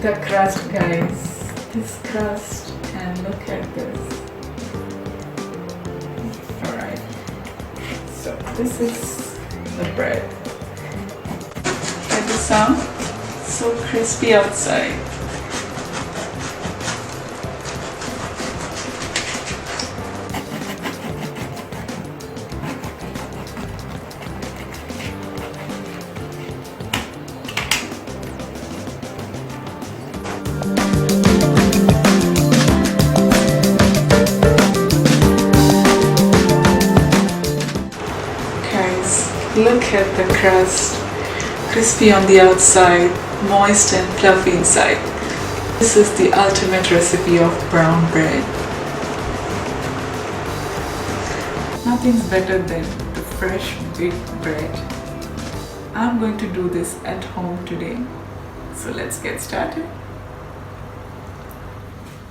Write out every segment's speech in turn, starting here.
the crust, guys. This crust, and look at this. Alright, so this is the bread. Get the sound? So crispy outside. Look at the crust, crispy on the outside, moist and fluffy inside. This is the ultimate recipe of brown bread. Nothing's better than the fresh baked bread. I'm going to do this at home today. So let's get started.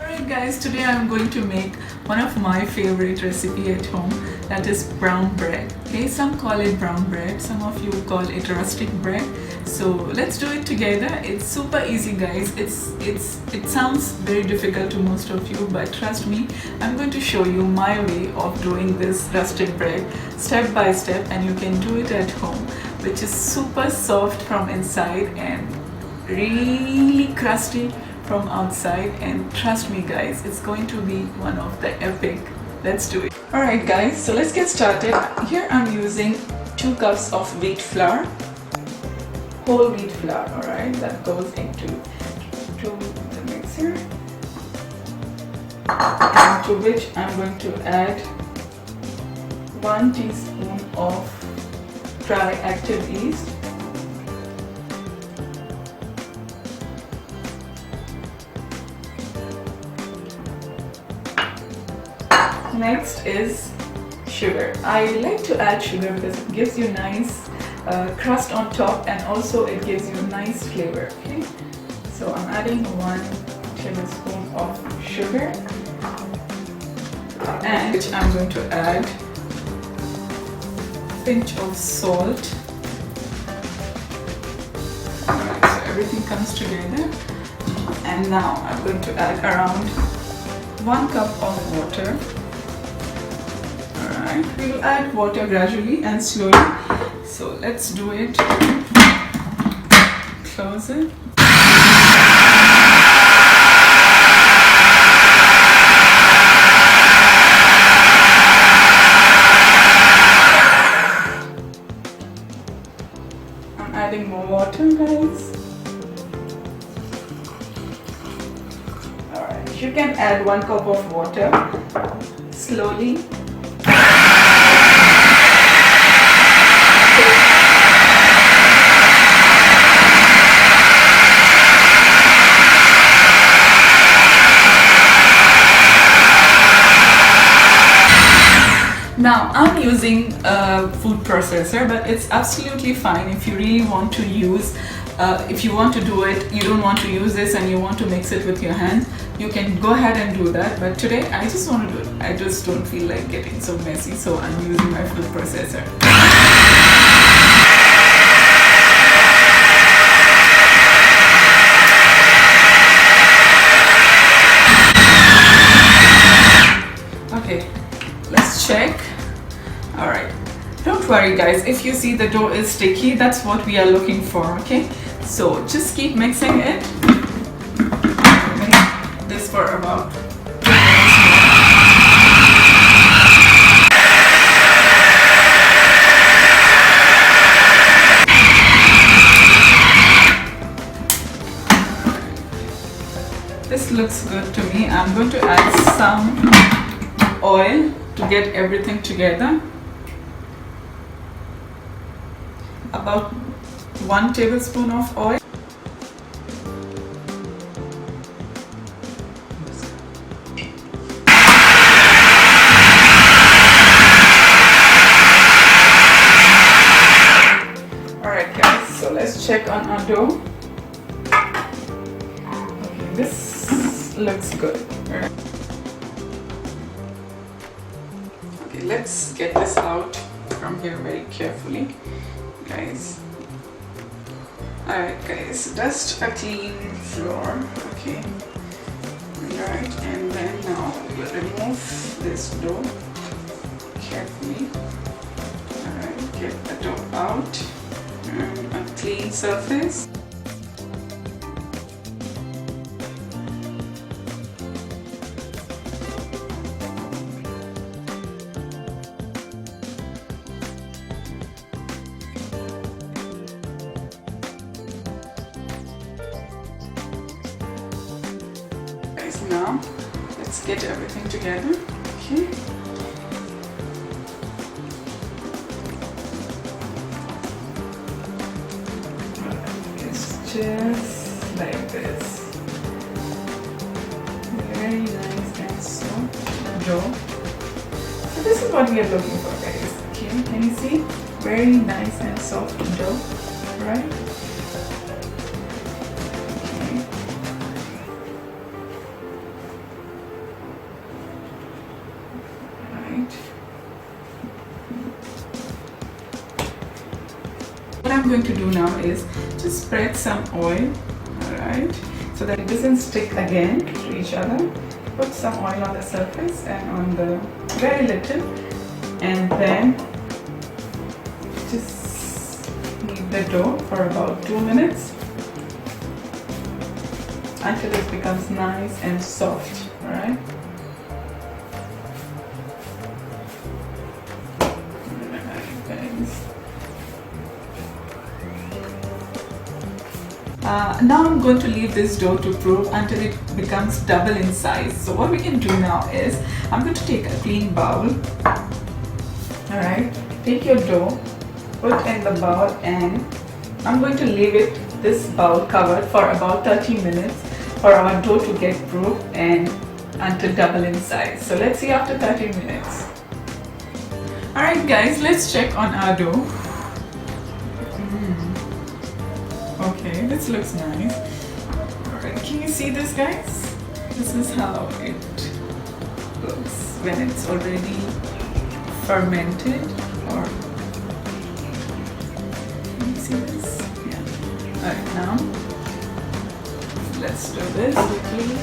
Alright guys, today I'm going to make one of my favorite recipe at home, that is brown bread. Okay, some call it brown bread, some of you call it rustic bread. So let's do it together. It's super easy guys. It sounds very difficult to most of you, but trust me, I'm going to show you my way of doing this rustic bread step by step, and you can do it at home, which is super soft from inside and really crusty from outside. And trust me guys, it's going to be one of the epic. Let's do it. Alright guys, so let's get started. Here I'm using 2 cups of wheat flour, whole wheat flour, alright, that goes into the mixer, and to which I'm going to add 1 teaspoon of dry active yeast, next is sugar. I like to add sugar because it gives you nice crust on top, and also it gives you nice flavor. Okay, so I'm adding 1 tablespoon of sugar, and which I'm going to add a pinch of salt. Alright, so everything comes together, and now I'm going to add around 1 cup of water. We will add water gradually and slowly. So let's do it. Close it. I'm adding more water, guys. Alright, you can add 1 cup of water slowly. Now I'm using a food processor, but it's absolutely fine if you really want to use, if you want to do it, you don't want to use this and you want to mix it with your hands, you can go ahead and do that. But today I just want to do it. I just don't feel like getting so messy, so I'm using my food processor. Okay, let's check. Alright, don't worry guys, if you see the dough is sticky, that's what we are looking for, okay? So just keep mixing it. Make this for about 2 minutes more. This looks good to me. I'm going to add some oil to get everything together. About 1 tablespoon of oil. Alright guys, so let's check on our dough. Okay, this looks good. Right. Okay, let's get this out from here very carefully. Guys, Alright guys, dust a clean floor, okay. Alright, and then now we'll remove this dough carefully. Alright, get the dough out and a clean surface. Now let's get everything together. Okay. It's just like this. Very nice and soft dough. So this is what we are looking for, guys. Okay, can you see? Very nice and soft dough, right? What I'm going to do now is just spread some oil, alright, so that it doesn't stick again to each other. Put some oil on the surface and on the very little, and then just knead the dough for about 2 minutes until it becomes nice and soft, alright. Now I'm going to leave this dough to prove until it becomes double in size. So what we can do now is, I'm going to take a clean bowl. Alright, take your dough, put in the bowl, and I'm going to leave this bowl covered for about 30 minutes for our dough to get proof and until double in size. So let's see after 30 minutes. Alright guys, let's check on our dough. Okay, this looks nice. Alright, can you see this, guys? This is how it looks when it's already fermented. Or can you see this? Yeah. Alright, now let's do this quickly.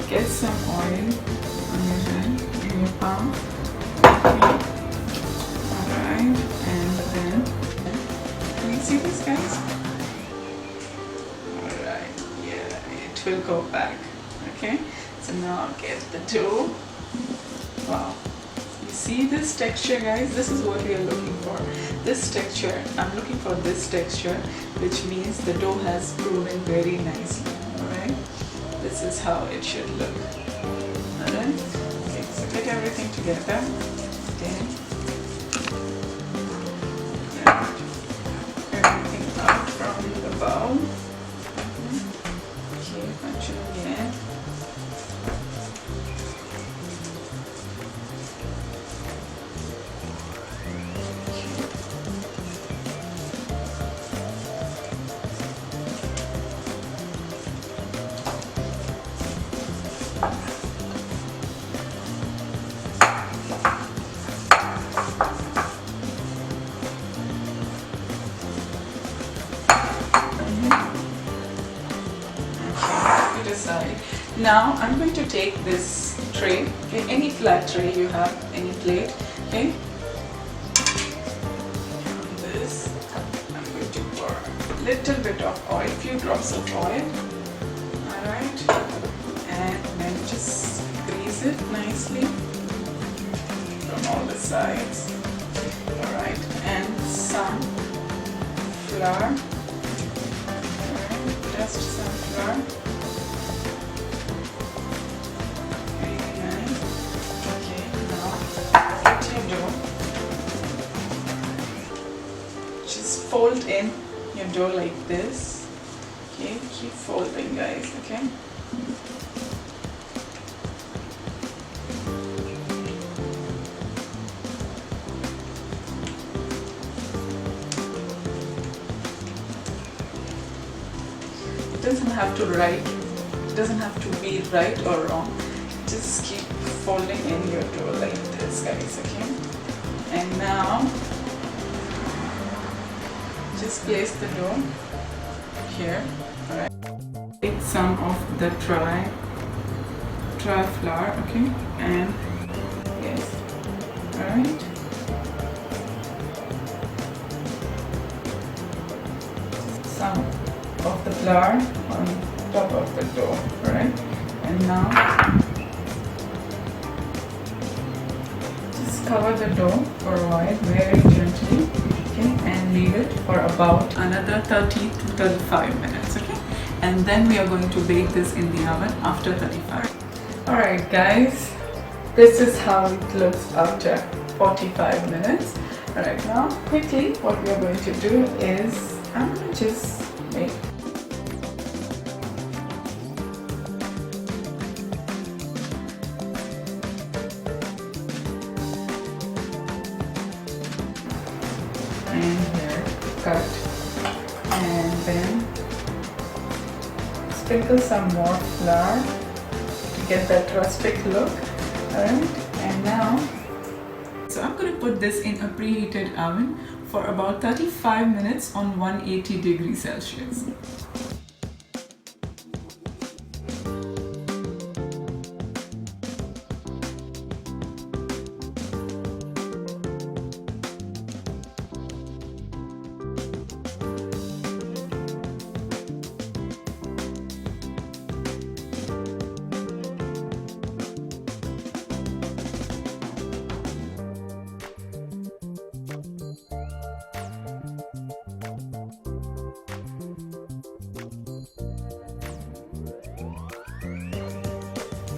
Get some oil on your hand, in your palm. Okay. Alright, and then can you see this, guys? Will go back. Okay, so now get the dough. Wow, you see this texture, guys? This is what we are looking for. This texture, I'm looking for this texture, which means the dough has proven very nicely. Alright, this is how it should look. Alright, okay, so get everything together. Okay, everything out from the bowl. Yeah. Side. Now I'm going to take this tray, okay, any flat tray you have, any plate, okay. On this, I'm going to pour a little bit of oil, few drops of oil, alright, and then just grease it nicely from all the sides, alright, and some flour, alright, just some flour. Fold in your dough like this. Okay, keep folding, guys. Okay. It doesn't have to it doesn't have to be right or wrong. Just keep folding in your dough like this, guys. Okay. And now just place the dough here. Alright. Take some of the dry flour, okay, and yes, alright. Some of the flour on top of the dough, alright, and now just cover the dough for a while very gently, okay, and leave it for about another 30 to 35 minutes, okay, and then we are going to bake this in the oven after 35. Alright guys, this is how it looks after 45 minutes. Alright, now quickly what we are going to do is I'm going to just make and here cut, and then sprinkle some more flour to get that rustic look. Alright, and now so I'm going to put this in a preheated oven for about 35 minutes on 180 degrees Celsius.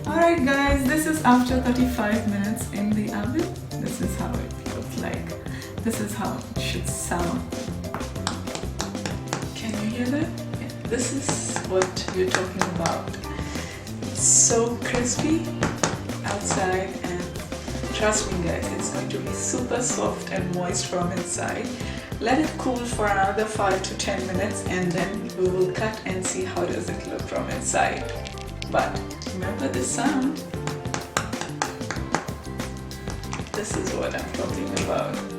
Alright guys, this is after 35 minutes in the oven. This is how it looks like. This is how it should sound. Can you hear that? Yeah, this is what we're talking about. So crispy outside, and trust me guys, it's going to be super soft and moist from inside. Let it cool for another 5 to 10 minutes and then we will cut and see how does it look from inside. But remember this sound. This is what I'm talking about.